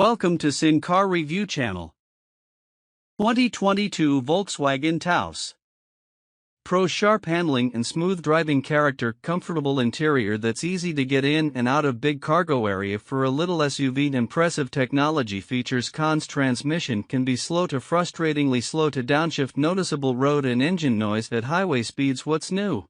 Welcome to SiNH Car Review Channel. 2022 Volkswagen Taos. Pro sharp handling and smooth driving character, comfortable interior that's easy to get in and out of big cargo area for a little SUV. Impressive technology features. Cons: transmission can be slow to frustratingly slow to downshift, noticeable road and engine noise at highway speeds. What's new?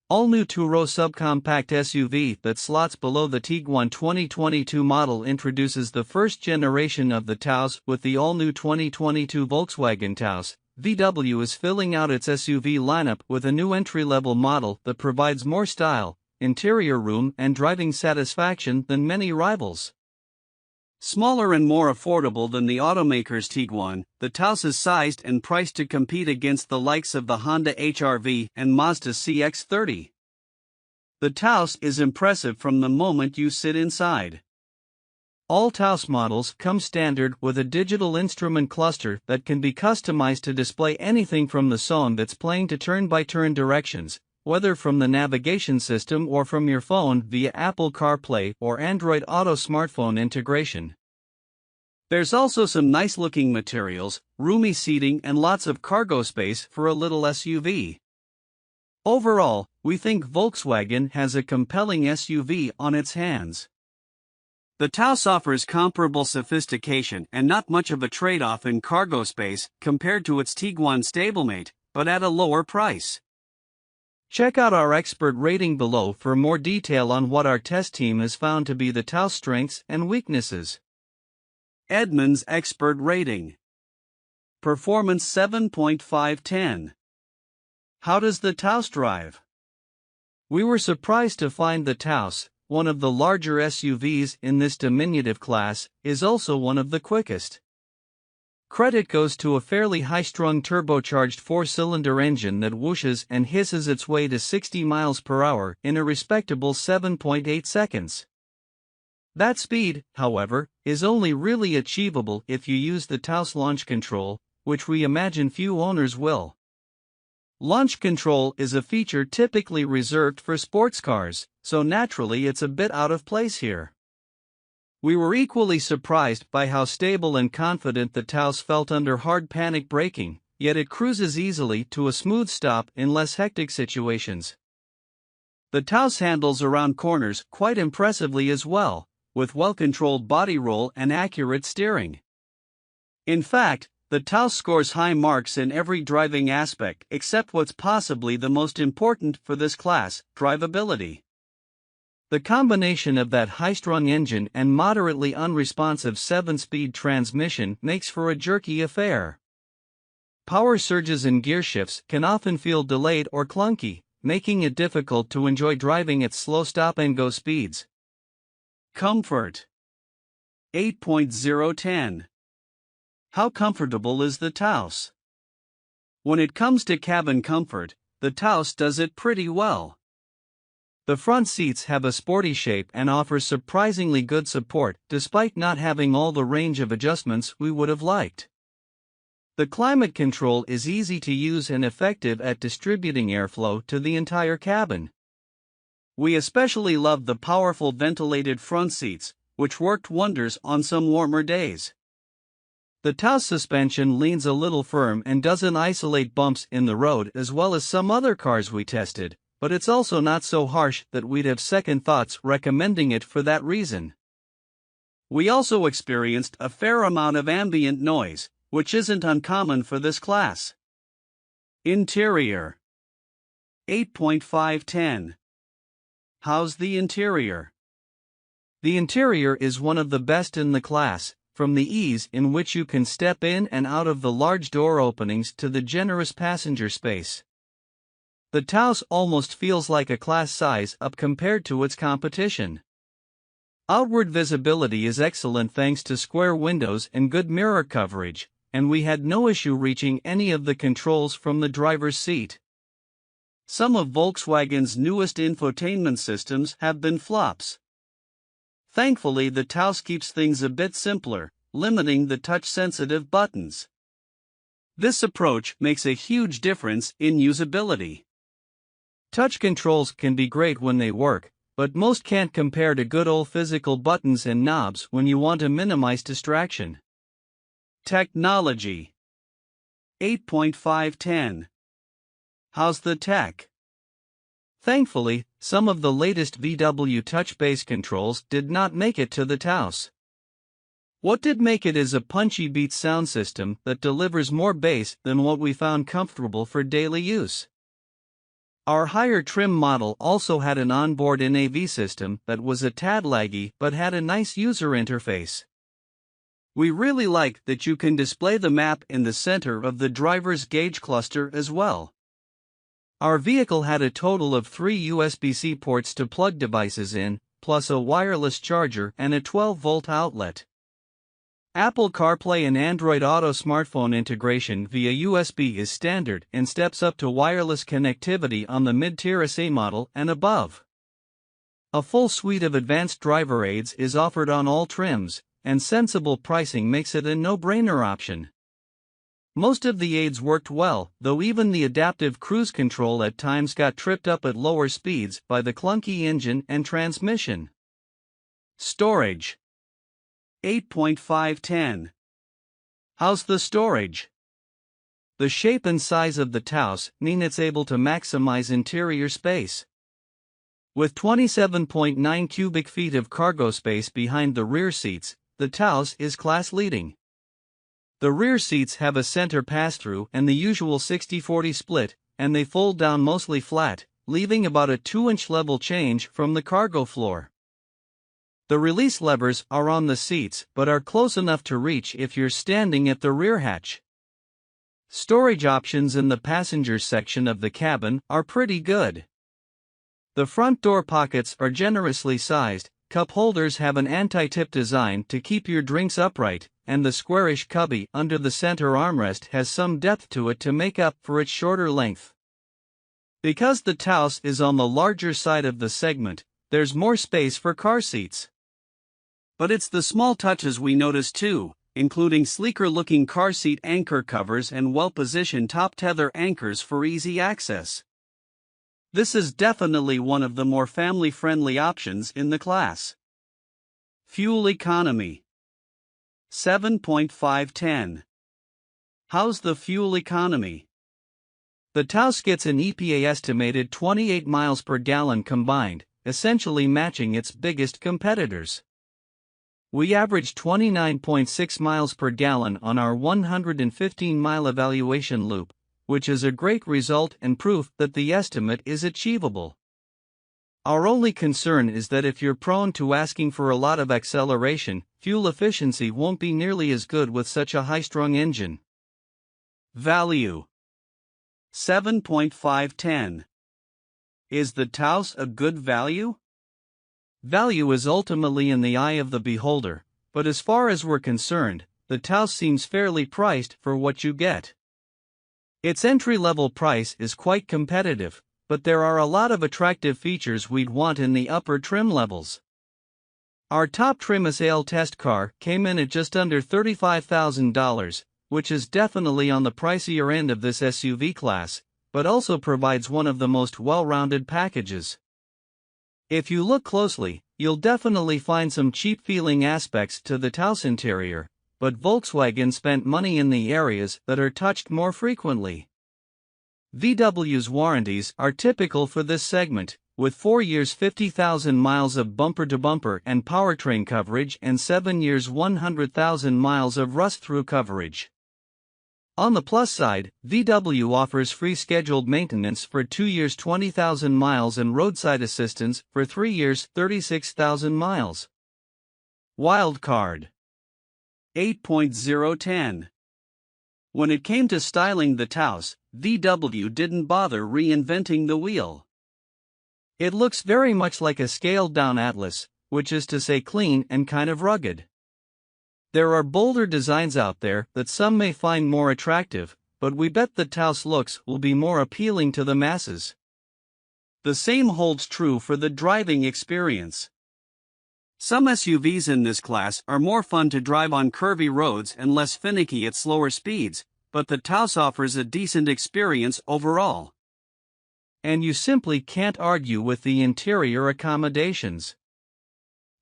All-new two-row subcompact SUV that slots below the Tiguan 2022 model introduces the first generation of the Taos with the all-new 2022 Volkswagen Taos. VW is filling out its SUV lineup with a new entry-level model that provides more style, interior room and driving satisfaction than many rivals. Smaller and more affordable than the automaker's Tiguan, the Taos is sized and priced to compete against the likes of the Honda HR-V and Mazda CX-30. The Taos is impressive from the moment you sit inside. All Taos models come standard with a digital instrument cluster that can be customized to display anything from the song that's playing to turn-by-turn directions, whether from the navigation system or from your phone via Apple CarPlay or Android Auto smartphone integration. There's also some nice-looking materials, roomy seating and lots of cargo space for a little SUV. Overall, we think Volkswagen has a compelling SUV on its hands. The Taos offers comparable sophistication and not much of a trade-off in cargo space compared to its Tiguan stablemate, but at a lower price. Check out our expert rating below for more detail on what our test team has found to be the Taos strengths and weaknesses. Edmunds expert rating. Performance 7.5/10. How does the Taos drive? We were surprised to find the Taos, one of the larger SUVs in this diminutive class, is also one of the quickest. Credit goes to a fairly high-strung turbocharged four-cylinder engine that whooshes and hisses its way to 60 miles per hour in a respectable 7.8 seconds. That speed, however, is only really achievable if you use the Taos launch control, which we imagine few owners will. Launch control is a feature typically reserved for sports cars, so naturally it's a bit out of place here. We were equally surprised by how stable and confident the Taos felt under hard panic braking, yet it cruises easily to a smooth stop in less hectic situations. The Taos handles around corners quite impressively as well, with well-controlled body roll and accurate steering. In fact, the Taos scores high marks in every driving aspect except what's possibly the most important for this class, drivability. The combination of that high-strung engine and moderately unresponsive 7-speed transmission makes for a jerky affair. Power surges and gear shifts can often feel delayed or clunky, making it difficult to enjoy driving at slow stop-and-go speeds. Comfort. 8.0/10. How comfortable is the Taos? When it comes to cabin comfort, the Taos does it pretty well. The front seats have a sporty shape and offer surprisingly good support despite not having all the range of adjustments we would have liked. The climate control is easy to use and effective at distributing airflow to the entire cabin. We especially loved the powerful ventilated front seats, which worked wonders on some warmer days. The Taos suspension leans a little firm and doesn't isolate bumps in the road as well as some other cars we tested, but it's also not so harsh that we'd have second thoughts recommending it for that reason. We also experienced a fair amount of ambient noise, which isn't uncommon for this class. Interior. 8.5/10. How's the interior? The interior is one of the best in the class, from the ease in which you can step in and out of the large door openings to the generous passenger space. The Taos almost feels like a class size up compared to its competition. Outward visibility is excellent thanks to square windows and good mirror coverage, and we had no issue reaching any of the controls from the driver's seat. Some of Volkswagen's newest infotainment systems have been flops. Thankfully, the Taos keeps things a bit simpler, limiting the touch-sensitive buttons. This approach makes a huge difference in usability. Touch controls can be great when they work, but most can't compare to good old physical buttons and knobs when you want to minimize distraction. Technology 8.510. How's the tech? Thankfully, some of the latest VW touch base controls did not make it to the Taos. What did make it is a punchy beat sound system that delivers more bass than what we found comfortable for daily use. Our higher trim model also had an onboard NAV system that was a tad laggy but had a nice user interface. We really like that you can display the map in the center of the driver's gauge cluster as well. Our vehicle had a total of 3 USB-C ports to plug devices in, plus a wireless charger and a 12-volt outlet. Apple CarPlay and Android Auto smartphone integration via USB is standard and steps up to wireless connectivity on the mid-tier SA model and above. A full suite of advanced driver aids is offered on all trims, and sensible pricing makes it a no-brainer option. Most of the aids worked well, though even the adaptive cruise control at times got tripped up at lower speeds by the clunky engine and transmission. Storage 8.510. How's the storage? The shape and size of the Taos mean it's able to maximize interior space. With 27.9 cubic feet of cargo space behind the rear seats, the Taos is class-leading. The rear seats have a center pass-through and the usual 60-40 split, and they fold down mostly flat, leaving about a 2-inch level change from the cargo floor. The release levers are on the seats but are close enough to reach if you're standing at the rear hatch. Storage options in the passenger section of the cabin are pretty good. The front door pockets are generously sized, cup holders have an anti-tip design to keep your drinks upright, and the squarish cubby under the center armrest has some depth to it to make up for its shorter length. Because the Taos is on the larger side of the segment, there's more space for car seats. But it's the small touches we notice too, including sleeker-looking car seat anchor covers and well-positioned top tether anchors for easy access. This is definitely one of the more family-friendly options in the class. Fuel economy 7.510. How's the fuel economy? The Taos gets an EPA estimated 28 miles per gallon combined, essentially matching its biggest competitors. We averaged 29.6 miles per gallon on our 115-mile evaluation loop, which is a great result and proof that the estimate is achievable. Our only concern is that if you're prone to asking for a lot of acceleration, fuel efficiency won't be nearly as good with such a high-strung engine. Value 7.510. Is the Taos a good value? Value is ultimately in the eye of the beholder, but as far as we're concerned, the Taos seems fairly priced for what you get. Its entry-level price is quite competitive, but there are a lot of attractive features we'd want in the upper trim levels. Our top trim SAL test car came in at just under $35,000, which is definitely on the pricier end of this SUV class, but also provides one of the most well-rounded packages. If you look closely, you'll definitely find some cheap-feeling aspects to the Taos interior, but Volkswagen spent money in the areas that are touched more frequently. VW's warranties are typical for this segment, with 4 years 50,000 miles of bumper-to-bumper and powertrain coverage and 7 years 100,000 miles of rust-through coverage. On the plus side, VW offers free scheduled maintenance for 2 years 20,000 miles and roadside assistance for 3 years 36,000 miles. Wildcard 8.010. When it came to styling the Taos, VW didn't bother reinventing the wheel. It looks very much like a scaled-down Atlas, which is to say clean and kind of rugged. There are bolder designs out there that some may find more attractive, but we bet the Taos looks will be more appealing to the masses. The same holds true for the driving experience. Some SUVs in this class are more fun to drive on curvy roads and less finicky at slower speeds, but the Taos offers a decent experience overall. and you simply can't argue with the interior accommodations.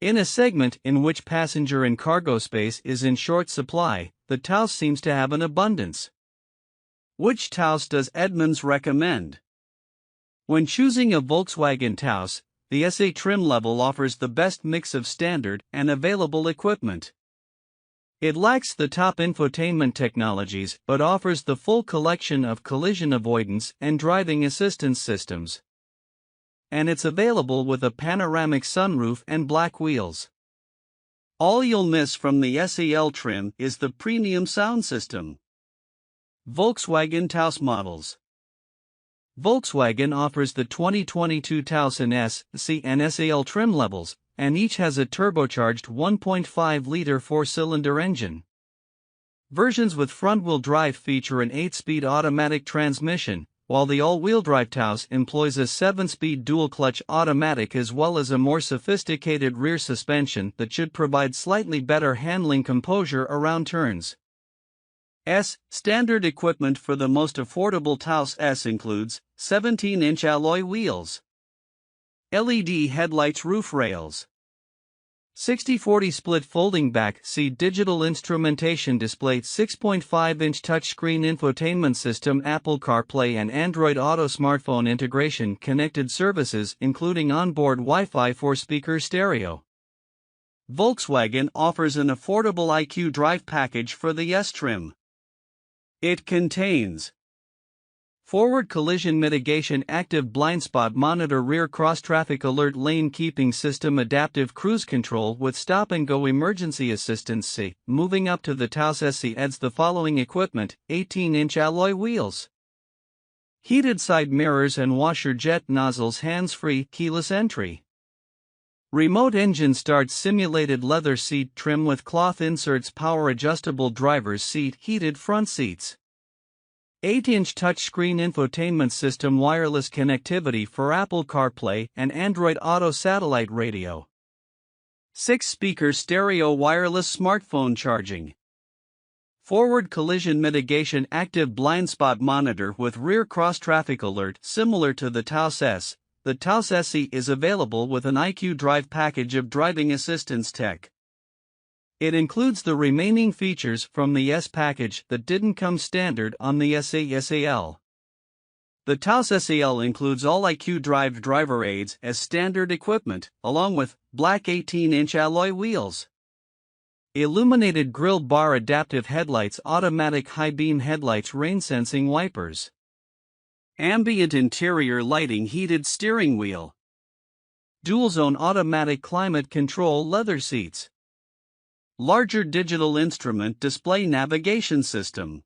In a segment in which passenger and cargo space is in short supply, the Taos seems to have an abundance. Which Taos does Edmunds recommend? When choosing a Volkswagen Taos, the SA trim level offers the best mix of standard and available equipment. It lacks the top infotainment technologies but offers the full collection of collision avoidance and driving assistance systems. And it's available with a panoramic sunroof and black wheels. All you'll miss from the SEL trim is the premium sound system. Volkswagen Taos models. Volkswagen offers the 2022 Taos in S, C and SEL trim levels, and each has a turbocharged 1.5-liter four-cylinder engine. Versions with front-wheel drive feature an 8-speed automatic transmission, while the all-wheel drive Taos employs a 7-speed dual-clutch automatic as well as a more sophisticated rear suspension that should provide slightly better handling composure around turns. Standard equipment for the most affordable Taos S includes 17-inch alloy wheels, LED headlights, roof rails, 60/40 split folding back seat, digital instrumentation display, 6.5-inch touchscreen infotainment system, Apple CarPlay and Android Auto smartphone integration, connected services including onboard Wi-Fi, 4-speaker stereo. Volkswagen offers an affordable IQ Drive package for the S trim. It contains forward collision mitigation, active blind spot monitor, rear cross traffic alert, lane keeping system, adaptive cruise control with stop and go emergency assistance. C. Moving up to the Taos SE adds the following equipment: 18-inch alloy wheels, heated side mirrors and washer jet nozzles, hands-free, keyless entry, remote engine start, simulated leather seat trim with cloth inserts, power adjustable driver's seat, heated front seats, 8-inch touchscreen infotainment system, wireless connectivity for Apple CarPlay and Android Auto satellite radio, 6-speaker stereo, wireless smartphone charging, forward collision mitigation, active blind spot monitor with rear cross traffic alert. Similar to the Taos S, the Taos SE is available with an IQ Drive package of driving assistance tech. It includes the remaining features from the S package that didn't come standard on the SEL. The Taos SEL includes all IQ Drive driver aids as standard equipment, along with black 18-inch alloy wheels, illuminated grille bar, adaptive headlights, automatic high-beam headlights, rain-sensing wipers, ambient interior lighting, heated steering wheel, dual-zone automatic climate control, leather seats, larger digital instrument display, navigation system,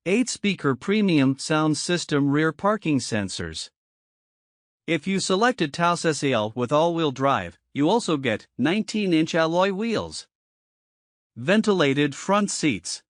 8-speaker premium sound system, rear parking sensors. If you select a Taos SEL with all-wheel drive, you also get 19-inch alloy wheels, ventilated front seats,